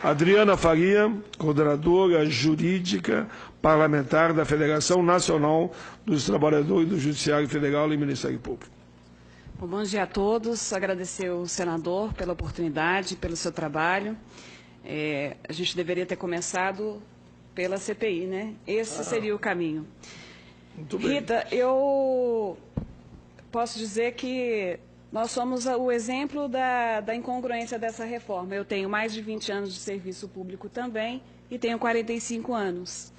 Adriana Faria, coordenadora jurídica parlamentar da Federação Nacional dos Trabalhadores do Judiciário Federal e Ministério Público. Bom dia a todos. Agradecer ao senador pela oportunidade, pelo seu trabalho. A gente deveria ter começado pela CPI, né? Esse seria o caminho. Muito bem. Rita, eu posso dizer que nós somos o exemplo da incongruência dessa reforma. Eu tenho mais de 20 anos de serviço público também e tenho 45 anos.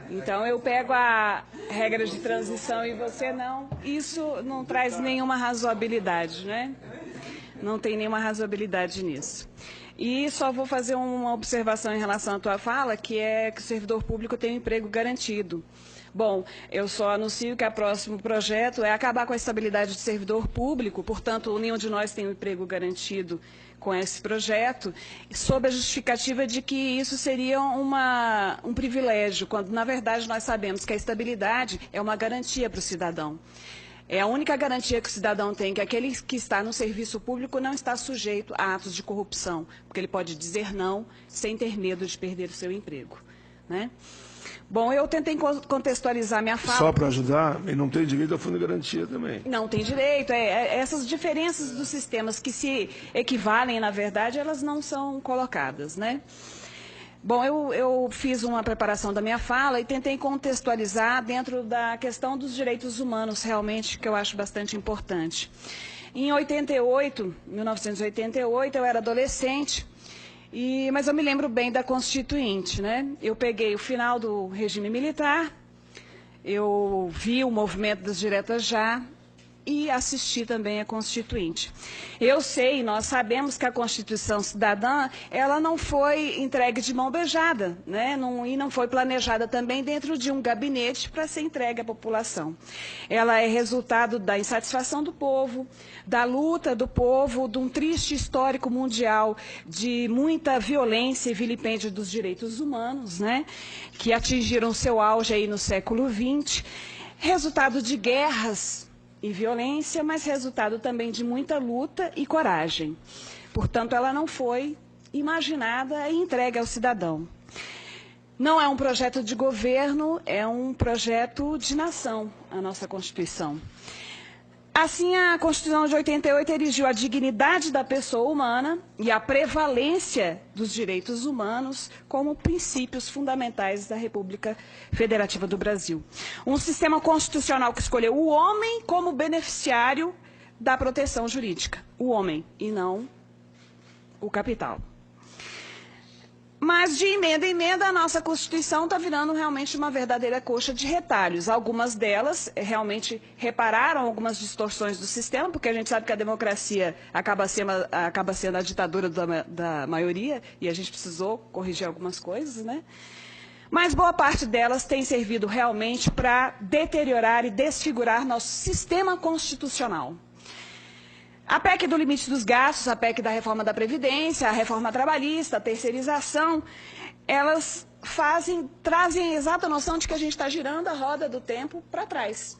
Então, eu pego a regra de transição e você não. Isso não traz nenhuma razoabilidade, né? Não tem nenhuma razoabilidade nisso. E só vou fazer uma observação em relação à tua fala, que é que o servidor público tem um emprego garantido. Bom, eu só anuncio que o próximo projeto é acabar com a estabilidade do servidor público, portanto, nenhum de nós tem um emprego garantido com esse projeto, sob a justificativa de que isso seria um privilégio, quando, na verdade, nós sabemos que a estabilidade é uma garantia para o cidadão. É a única garantia que o cidadão tem, que aquele que está no serviço público não está sujeito a atos de corrupção, porque ele pode dizer não sem ter medo de perder o seu emprego, né? Bom, eu tentei contextualizar minha fala. Só para ajudar, ele não tem direito a fundo de garantia também. Não tem direito. Essas diferenças dos sistemas que se equivalem, na verdade, elas não são colocadas, né? Bom, eu fiz uma preparação da minha fala e tentei contextualizar dentro da questão dos direitos humanos, realmente, que eu acho bastante importante. Em 1988, eu era adolescente. Mas eu me lembro bem da Constituinte, né? Eu peguei o final do regime militar, eu vi o movimento das diretas já e assisti também a Constituinte. Eu sei, nós sabemos que a Constituição Cidadã, ela não foi entregue de mão beijada, né? E não foi planejada também dentro de um gabinete para ser entregue à população. Ela é resultado da insatisfação do povo, da luta do povo, de um triste histórico mundial de muita violência e vilipêndio dos direitos humanos, né? Que atingiram seu auge aí no século XX, resultado de guerras e violência, mas resultado também de muita luta e coragem. Portanto, ela não foi imaginada e entregue ao cidadão. Não é um projeto de governo, é um projeto de nação, a nossa Constituição. Assim, a Constituição de 88 erigiu a dignidade da pessoa humana e a prevalência dos direitos humanos como princípios fundamentais da República Federativa do Brasil. Um sistema constitucional que escolheu o homem como beneficiário da proteção jurídica. O homem, e não o capital. Mas, de emenda em emenda, a nossa Constituição está virando realmente uma verdadeira coxa de retalhos. Algumas delas realmente repararam algumas distorções do sistema, porque a gente sabe que a democracia acaba sendo a ditadura da maioria, e a gente precisou corrigir algumas coisas, né? Mas boa parte delas tem servido realmente para deteriorar e desfigurar nosso sistema constitucional. A PEC do limite dos gastos, a PEC da reforma da Previdência, a reforma trabalhista, a terceirização, elas trazem a exata noção de que a gente está girando a roda do tempo para trás.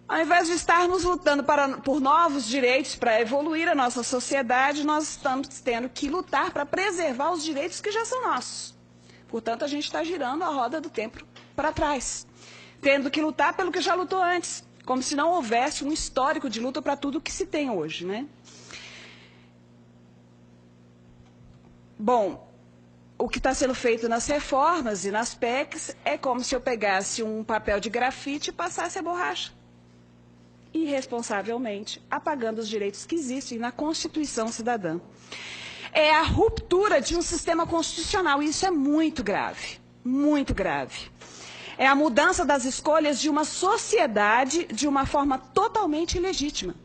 Ao invés de estarmos lutando por novos direitos para evoluir a nossa sociedade, nós estamos tendo que lutar para preservar os direitos que já são nossos. Portanto, a gente está girando a roda do tempo para trás, tendo que lutar pelo que já lutou antes. Como se não houvesse um histórico de luta para tudo que se tem hoje, né? Bom, o que está sendo feito nas reformas e nas PECs é como se eu pegasse um papel de grafite e passasse a borracha. Irresponsavelmente, apagando os direitos que existem na Constituição Cidadã. É a ruptura de um sistema constitucional, e isso é muito grave, muito grave. É a mudança das escolhas de uma sociedade de uma forma totalmente ilegítima.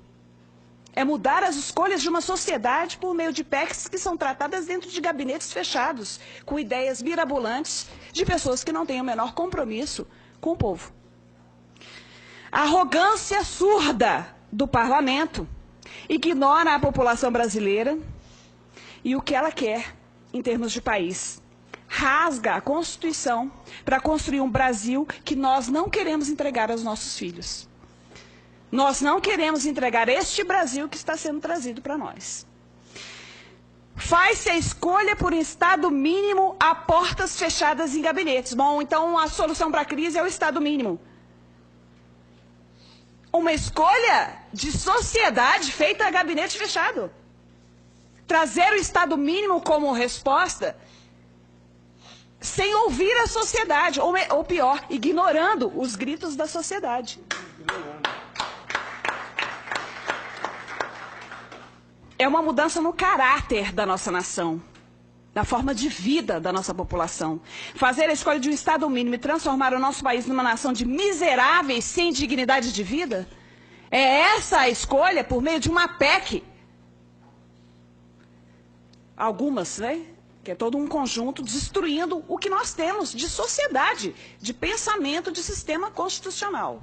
É mudar as escolhas de uma sociedade por meio de PECs que são tratadas dentro de gabinetes fechados, com ideias mirabolantes de pessoas que não têm o menor compromisso com o povo. A arrogância surda do parlamento ignora a população brasileira e o que ela quer em termos de país. Rasga a Constituição para construir um Brasil que nós não queremos entregar aos nossos filhos. Nós não queremos entregar este Brasil que está sendo trazido para nós. Faz-se a escolha por um Estado mínimo a portas fechadas em gabinetes. Bom, então a solução para a crise é o Estado mínimo. Uma escolha de sociedade feita a gabinete fechado. Trazer o Estado mínimo como resposta sem ouvir a sociedade, ou pior, ignorando os gritos da sociedade. É uma mudança no caráter da nossa nação, na forma de vida da nossa população. Fazer a escolha de um Estado mínimo e transformar o nosso país numa nação de miseráveis sem dignidade de vida? É essa a escolha por meio de uma PEC. Algumas, né? Que é todo um conjunto destruindo o que nós temos de sociedade, de pensamento, de sistema constitucional.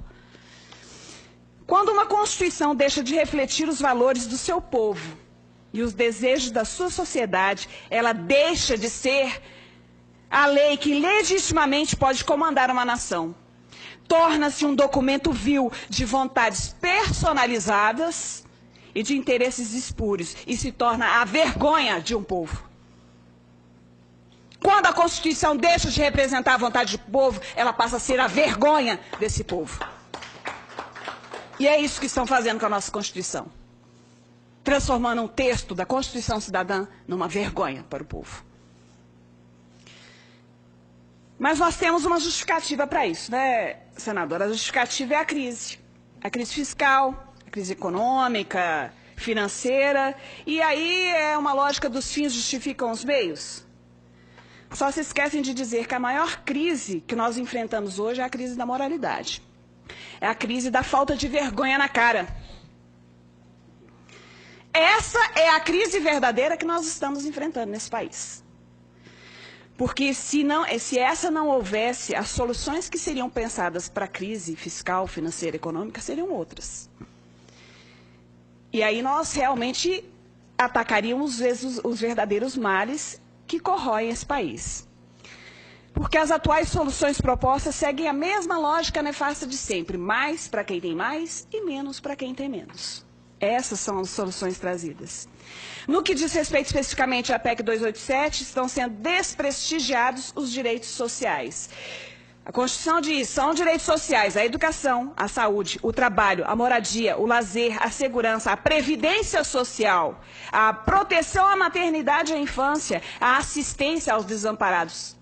Quando uma Constituição deixa de refletir os valores do seu povo e os desejos da sua sociedade, ela deixa de ser a lei que legitimamente pode comandar uma nação. Torna-se um documento vil de vontades personalizadas e de interesses espúrios e se torna a vergonha de um povo. Quando a Constituição deixa de representar a vontade do povo, ela passa a ser a vergonha desse povo. E é isso que estão fazendo com a nossa Constituição. Transformando um texto da Constituição Cidadã numa vergonha para o povo. Mas nós temos uma justificativa para isso, né, senadora? A justificativa é a crise. A crise fiscal, a crise econômica, financeira. E aí é uma lógica dos fins justificam os meios. Só se esquecem de dizer que a maior crise que nós enfrentamos hoje é a crise da moralidade. É a crise da falta de vergonha na cara. Essa é a crise verdadeira que nós estamos enfrentando nesse país. Porque se essa não houvesse, as soluções que seriam pensadas para a crise fiscal, financeira, econômica seriam outras. E aí nós realmente atacaríamos os verdadeiros males que corroem esse país. Porque as atuais soluções propostas seguem a mesma lógica nefasta de sempre. Mais para quem tem mais e menos para quem tem menos. Essas são as soluções trazidas. No que diz respeito especificamente à PEC 287, estão sendo desprestigiados os direitos sociais. A Constituição diz, são direitos sociais a educação, a saúde, o trabalho, a moradia, o lazer, a segurança, a previdência social, a proteção à maternidade e à infância, a assistência aos desamparados.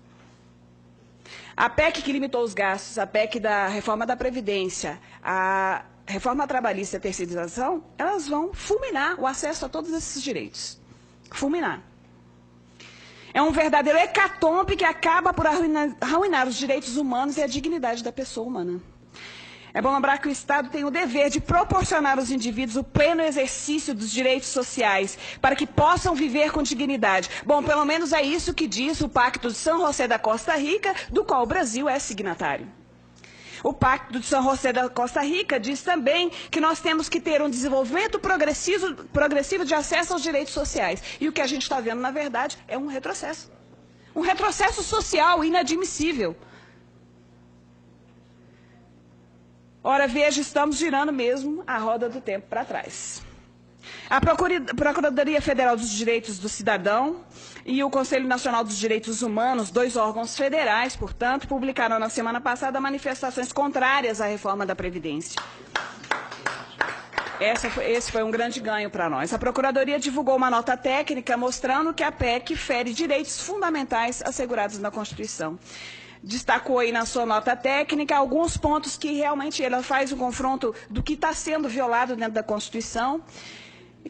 A PEC que limitou os gastos, a PEC da reforma da Previdência, a reforma trabalhista e a terceirização, elas vão fulminar o acesso a todos esses direitos. Fulminar. É um verdadeiro hecatombe que acaba por arruinar os direitos humanos e a dignidade da pessoa humana. É bom lembrar que o Estado tem o dever de proporcionar aos indivíduos o pleno exercício dos direitos sociais para que possam viver com dignidade. Bom, pelo menos é isso que diz o Pacto de São José da Costa Rica, do qual o Brasil é signatário. O Pacto de São José da Costa Rica diz também que nós temos que ter um desenvolvimento progressivo de acesso aos direitos sociais. E o que a gente está vendo, na verdade, é um retrocesso. Um retrocesso social inadmissível. Ora, veja, estamos girando mesmo a roda do tempo para trás. A Procuradoria Federal dos Direitos do Cidadão e o Conselho Nacional dos Direitos Humanos, 2 órgãos federais, portanto, publicaram na semana passada manifestações contrárias à reforma da Previdência. Esse foi um grande ganho para nós. A Procuradoria divulgou uma nota técnica mostrando que a PEC fere direitos fundamentais assegurados na Constituição. Destacou aí na sua nota técnica alguns pontos que realmente ela faz um confronto do que está sendo violado dentro da Constituição,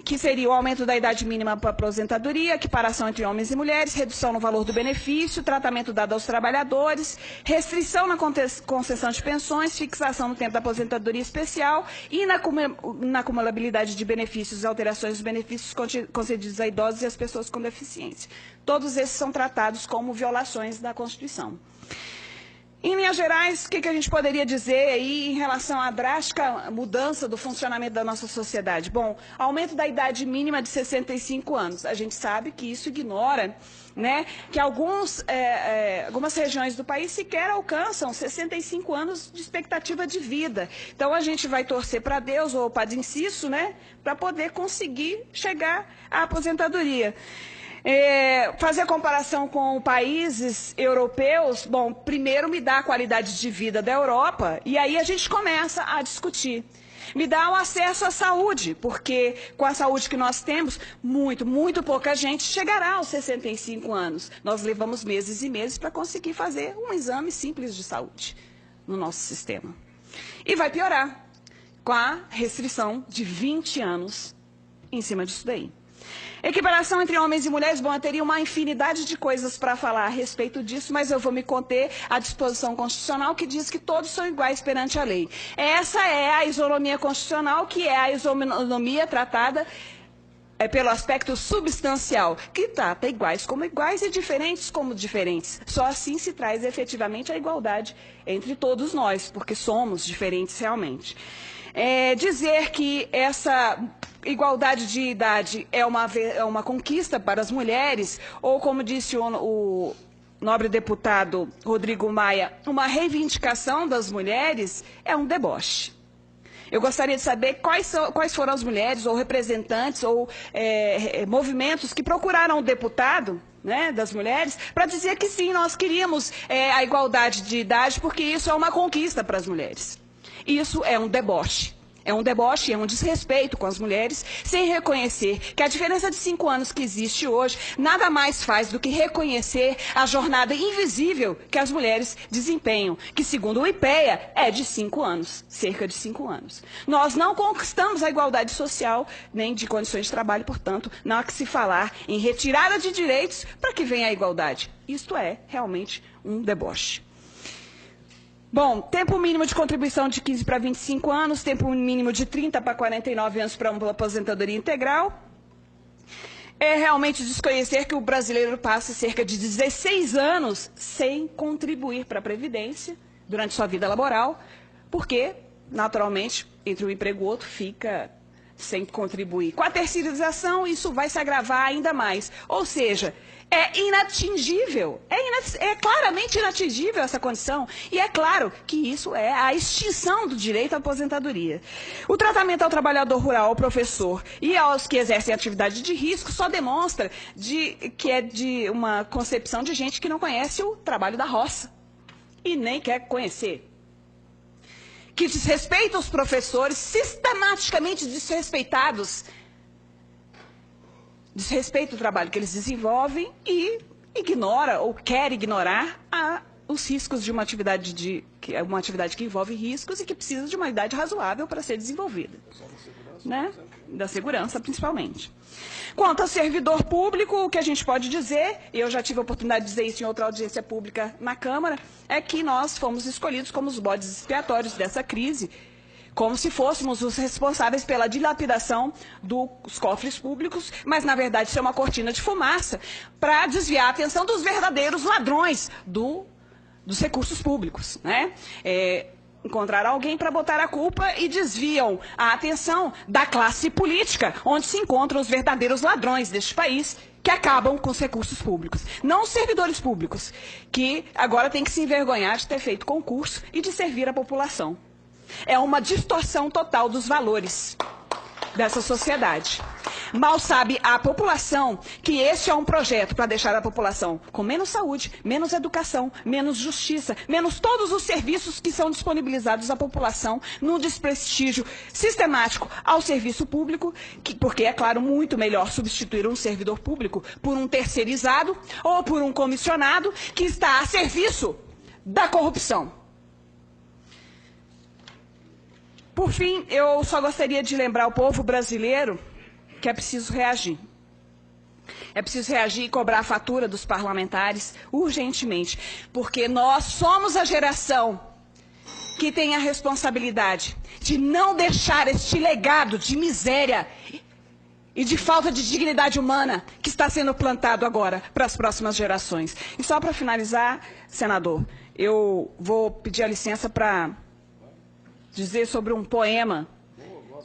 que seria o aumento da idade mínima para a aposentadoria, equiparação entre homens e mulheres, redução no valor do benefício, tratamento dado aos trabalhadores, restrição na concessão de pensões, fixação no tempo da aposentadoria especial e na acumulabilidade de benefícios e alterações dos benefícios concedidos a idosos e às pessoas com deficiência. Todos esses são tratados como violações da Constituição. Em linhas gerais, o que a gente poderia dizer aí em relação à drástica mudança do funcionamento da nossa sociedade? Bom, aumento da idade mínima de 65 anos. A gente sabe que isso ignora, né, que algumas regiões do país sequer alcançam 65 anos de expectativa de vida. Então, a gente vai torcer para Deus ou para Inciso, né, para poder conseguir chegar à aposentadoria. Fazer comparação com países europeus, bom, primeiro me dá a qualidade de vida da Europa, e aí a gente começa a discutir. Me dá o acesso à saúde, porque com a saúde que nós temos, muito pouca gente chegará aos 65 anos. Nós levamos meses e meses para conseguir fazer um exame simples de saúde no nosso sistema. E vai piorar com a restrição de 20 anos em cima disso daí. Equiparação entre homens e mulheres, bom, eu teria uma infinidade de coisas para falar a respeito disso, mas eu vou me conter à disposição constitucional que diz que todos são iguais perante a lei. Essa é a isonomia constitucional, que é a isonomia tratada pelo aspecto substancial, que trata iguais como iguais e diferentes como diferentes. Só assim se traz efetivamente a igualdade entre todos nós, porque somos diferentes realmente. Dizer que essa igualdade de idade é uma conquista para as mulheres, ou como disse o nobre deputado Rodrigo Maia, uma reivindicação das mulheres, é um deboche. Eu gostaria de saber quais foram as mulheres, ou representantes, ou movimentos que procuraram o deputado, né, das mulheres, para dizer que sim, nós queríamos a igualdade de idade, porque isso é uma conquista para as mulheres. Isso é um deboche. É um deboche, é um desrespeito com as mulheres, sem reconhecer que a diferença de 5 anos que existe hoje nada mais faz do que reconhecer a jornada invisível que as mulheres desempenham, que segundo o IPEA é de 5 anos, cerca de 5 anos. Nós não conquistamos a igualdade social, nem de condições de trabalho, portanto, não há que se falar em retirada de direitos para que venha a igualdade. Isto é realmente um deboche. Bom, tempo mínimo de contribuição de 15 para 25 anos, tempo mínimo de 30 para 49 anos para uma aposentadoria integral. É realmente desconhecer que o brasileiro passa cerca de 16 anos sem contribuir para a Previdência durante sua vida laboral, porque, naturalmente, entre um emprego e outro, fica sem contribuir. Com a terceirização, isso vai se agravar ainda mais. Ou seja, é inatingível, é claramente inatingível essa condição. E é claro que isso é a extinção do direito à aposentadoria. O tratamento ao trabalhador rural, ao professor e aos que exercem atividade de risco só demonstra que é de uma concepção de gente que não conhece o trabalho da roça e nem quer conhecer. Que desrespeita os professores, sistematicamente desrespeitados, desrespeita o trabalho que eles desenvolvem e ignora ou quer ignorar os riscos de uma atividade que envolve riscos e que precisa de uma idade razoável para ser desenvolvida. Né? Da segurança, principalmente. Quanto ao servidor público, o que a gente pode dizer, eu já tive a oportunidade de dizer isso em outra audiência pública na Câmara, é que nós fomos escolhidos como os bodes expiatórios dessa crise, como se fôssemos os responsáveis pela dilapidação dos cofres públicos, mas, na verdade, isso é uma cortina de fumaça para desviar a atenção dos verdadeiros ladrões dos recursos públicos, né? Encontrar alguém para botar a culpa e desviam a atenção da classe política, onde se encontram os verdadeiros ladrões deste país, que acabam com os recursos públicos. Não os servidores públicos, que agora têm que se envergonhar de ter feito concurso e de servir a população. É uma distorção total dos valores dessa sociedade. Mal sabe a população que este é um projeto para deixar a população com menos saúde, menos educação, menos justiça, menos todos os serviços que são disponibilizados à população num desprestígio sistemático ao serviço público, porque é claro muito melhor substituir um servidor público por um terceirizado ou por um comissionado que está a serviço da corrupção. Por fim, eu só gostaria de lembrar ao povo brasileiro que é preciso reagir. É preciso reagir e cobrar a fatura dos parlamentares urgentemente, porque nós somos a geração que tem a responsabilidade de não deixar este legado de miséria e de falta de dignidade humana que está sendo plantado agora para as próximas gerações. E só para finalizar, senador, eu vou pedir a licença para dizer sobre um poema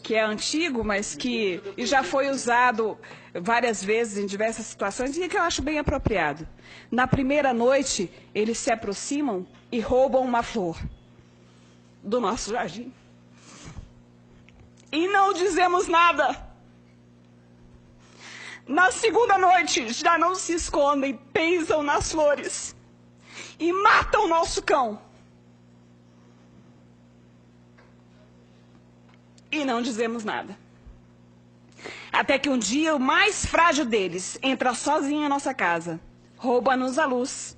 que é antigo, mas que já foi usado várias vezes em diversas situações e que eu acho bem apropriado. Na primeira noite, eles se aproximam e roubam uma flor do nosso jardim. E não dizemos nada. Na segunda noite, já não se escondem, pisam nas flores e matam o nosso cão. E não dizemos nada. Até que um dia o mais frágil deles entra sozinho em nossa casa, rouba-nos a luz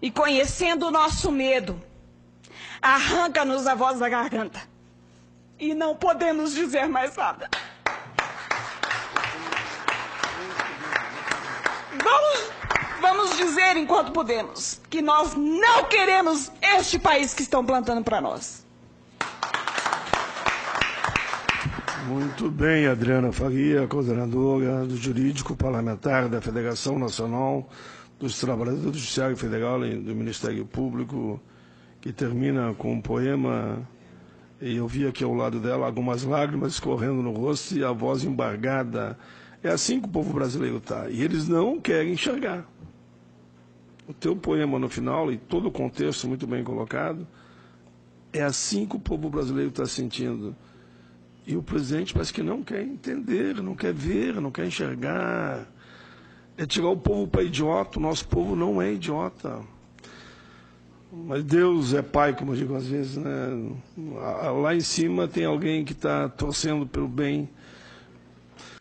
e, conhecendo o nosso medo, arranca-nos a voz da garganta. E não podemos dizer mais nada. Vamos dizer, enquanto podemos, que nós não queremos este país que estão plantando para nós. Muito bem, Adriana Faria, coordenadora do Jurídico Parlamentar da Federação Nacional dos Trabalhadores do Judiciário Federal e do Ministério Público, que termina com um poema, e eu vi aqui ao lado dela algumas lágrimas escorrendo no rosto e a voz embargada. É assim que o povo brasileiro está, e eles não querem enxergar. O teu poema no final, e todo o contexto muito bem colocado, é assim que o povo brasileiro está sentindo. E o presidente parece que não quer entender, não quer ver, não quer enxergar. É tirar o povo para idiota. O nosso povo não é idiota. Mas Deus é pai, como eu digo às vezes, né? Lá em cima tem alguém que está torcendo pelo bem